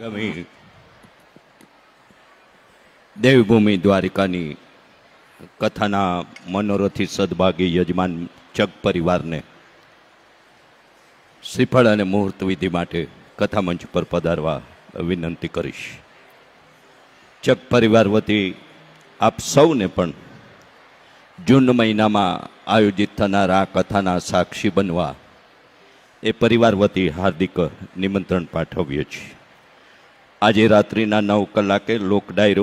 ગમી દેવભૂમિ દ્વારિકાની કથાના મનોરથી સદભાગી યજમાન ચક પરિવારને શ્રીફળ અને મુહૂર્ત વિધિ માટે કથા મંચ પર પધારવા વિનંતી કરીશ. ચક પરિવાર વતી આપ સૌને પણ જૂન મહિનામાં આયોજિત થનાર આ કથાના સાક્ષી બનવા એ પરિવાર વતી હાર્દિક નિમંત્રણ પાઠવીએ છીએ. આજે રાત્રિના 9 કલાકે લોક ડાયરો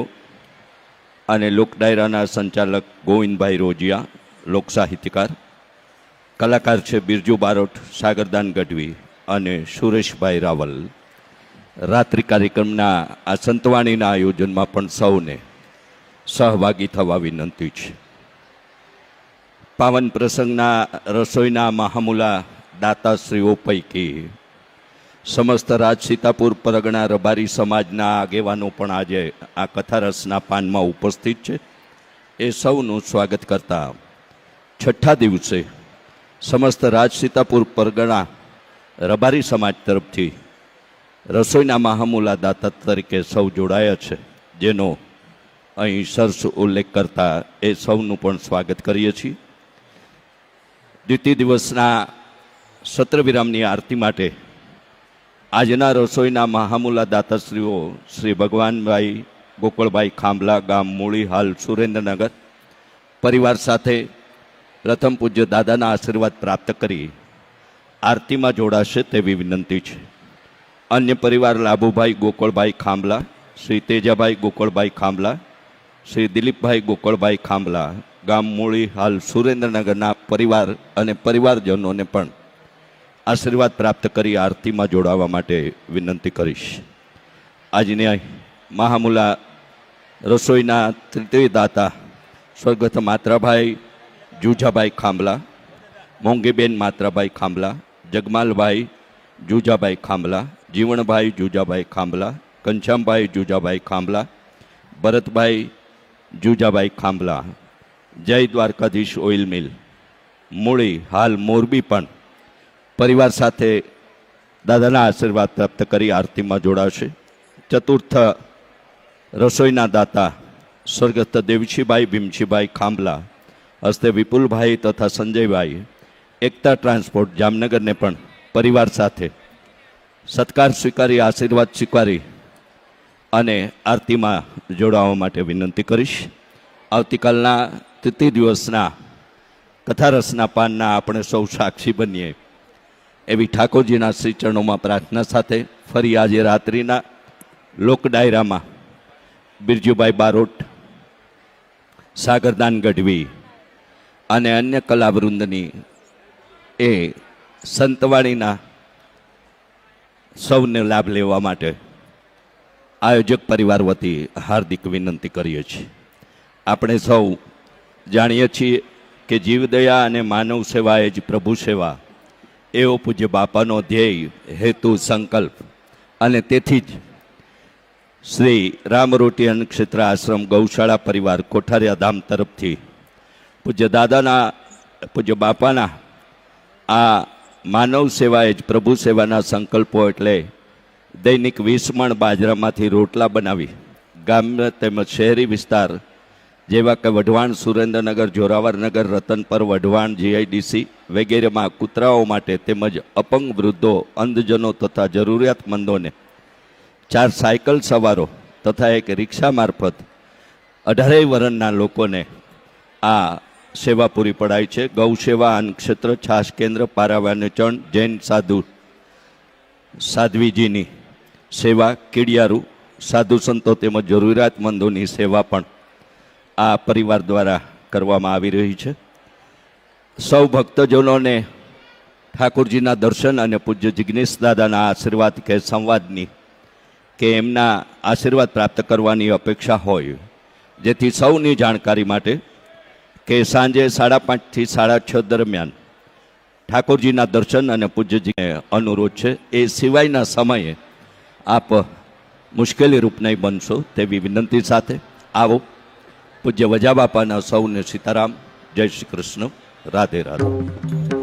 અને લોક ડાયરાના સંચાલક ગોવિંદભાઈ રોજિયા, લોક સાહિત્યકાર, કલાકાર છે બિરજુ બારોટ, સાગરદાન ગઢવી અને સુરેશભાઈ રાવલ. રાત્રિ કાર્યક્રમના આ સંતવાણીના આયોજનમાં પણ સૌને સહભાગી થવા વિનંતી છે. પાવન પ્રસંગના રસોઈના મહામુલા દાતાશ્રીઓ પૈકી સમસ્ત રાજસીતાપુર પરગણા રબારી સમાજના આગેવાનો પણ આજે આ કથારસના પાનમાં ઉપસ્થિત છે. એ સૌનું સ્વાગત કરતા છઠ્ઠા દિવસે સમસ્ત રાજસીતાપુર પરગણા રબારી સમાજ તરફથી રસોઈના મહામુલા દાતા તરીકે સૌ જોડાયા છે, જેનો અહીં સરસ ઉલ્લેખ કરતા એ સૌનું પણ સ્વાગત કરીએ છીએ. દ્વિતીય દિવસના સત્ર વિરામની આરતી માટે આજના રસોઈના મહામુલા દાતાશ્રીઓ શ્રી ભગવાનભાઈ ગોકળભાઈ ખાંભલા, ગામ મૂળી, હાલ સુરેન્દ્રનગર, પરિવાર સાથે પ્રથમ પૂજ્ય દાદાના આશીર્વાદ પ્રાપ્ત કરી આરતીમાં જોડાશે તેવી વિનંતી છે. અન્ય પરિવાર લાભુભાઈ ગોકળભાઈ ખાંભલા, શ્રી તેજાભાઈ ગોકળભાઈ ખાંભલા, શ્રી દિલીપભાઈ ગોકળભાઈ ખાંભલા, ગામ મૂળી, હાલ સુરેન્દ્રનગરના પરિવાર અને પરિવારજનોને પણ આશીર્વાદ પ્રાપ્ત કરી આરતીમાં જોડાવા માટે વિનંતી કરીશ. આજની મહામુલા રસોઈના તૃતીય દાતા સ્વર્ગસ્થ માત્રાભાઈ જુજાભાઈ ખાંભલા, મોંઘીબેન માત્રાભાઈ ખાંભલા, જગમાલભાઈ જુજાભાઈ ખાંભલા, જીવણભાઈ જુજાભાઈ ખાંભલા, ઘનશ્યામભાઈ જુજાભાઈ ખાંભલા, ભરતભાઈ જુજાભાઈ ખાંભલા, જય દ્વારકાધીશ ઓઇલ મિલ, મૂળી, હાલ મોરબી પણ પરિવાર સાથે દાદાના આશીર્વાદ પ્રાપ્ત કરી આરતીમાં જોડાશે. ચતુર્થ રસોઈના દાતા સ્વર્ગસ્થ દેવશીભાઈ ભીમશીભાઈ ખાંભલા, હસ્તે વિપુલભાઈ તથા સંજયભાઈ, એકતા ટ્રાન્સપોર્ટ જામનગરને પણ પરિવાર સાથે સત્કાર સ્વીકારી આશીર્વાદ સ્વીકારી અને આરતીમાં જોડાવા માટે વિનંતી કરીશ. આવતીકાલના તૃતીય દિવસના કથારસના પાનના આપણે સૌ સાક્ષી બનીએ એવી ઠાકોરજીના શ્રી ચરણોમાં પ્રાર્થના સાથે ફરી આજે રાત્રિના લોક ડાયરામાં બિરજુભાઈ બારોટ, સાગરદાન ગઢવી અને અન્ય કલાવૃંદની એ સંતવાણીના સૌને લાભ લેવા માટે આયોજક પરિવાર વતી હાર્દિક વિનંતી કરીએ છીએ. આપણે સૌ જાણીએ છીએ કે જીવદયા અને માનવ સેવા એ જ પ્રભુ સેવા એવો પૂજ્ય બાપાનો ધ્યેય, હેતુ, સંકલ્પ અને તેથી જ શ્રી રામરોટી અન્નક્ષેત્ર આશ્રમ ગૌશાળા પરિવાર કોઠારિયા ધામ તરફથી પૂજ્ય દાદાના, પૂજ્ય બાપાના આ માનવ સેવા એ જ પ્રભુ સેવાના સંકલ્પો એટલે દૈનિક 20 મણ બાજરામાંથી રોટલા બનાવી ગ્રામ્ય તેમજ શહેરી વિસ્તાર જેવા કે વઢવાણ, સુરેન્દ્રનગર, જોરાવરનગર, રતનપર, વઢવાણ, જીઆઈડીસી વગેરેમાં કૂતરાઓ માટે તેમજ અપંગ વૃદ્ધો, અંધજનો તથા જરૂરિયાતમંદોને 4 સાયકલ સવારો તથા 1 રિક્ષા મારફત 18 વર્ષના લોકોને આ સેવા પૂરી પડાય છે. ગૌ સેવા, અન્નક્ષેત્ર, છાશ કેન્દ્ર, પારાવાને ચણ, જૈન સાધુ સાધ્વીજીની સેવા, કીડિયારું, સાધુ સંતો તેમજ જરૂરિયાતમંદોની સેવા પણ આ પરિવાર દ્વારા કરવામાં આવી રહી છે. સૌ ભક્તજનોને ઠાકોરજીના દર્શન અને પૂજ્ય જિગ્નેશ દાદાના આશીર્વાદ કે સંવાદની કે એમના આશીર્વાદ પ્રાપ્ત કરવાની અપેક્ષા હોય, જેથી સૌની જાણકારી માટે કે સાંજે 5:30 થી 6:30 દરમિયાન ઠાકોરજીના દર્શન અને પૂજ્યજીને અનુરોધ છે. એ સિવાયના સમયે આપ મુશ્કેલી રૂપ નહીં બનશો તેવી વિનંતી સાથે આવો. પૂજ્ય વજા બાપાના સૌને સીતારામ, જય શ્રી કૃષ્ણ, રાધે રાધે.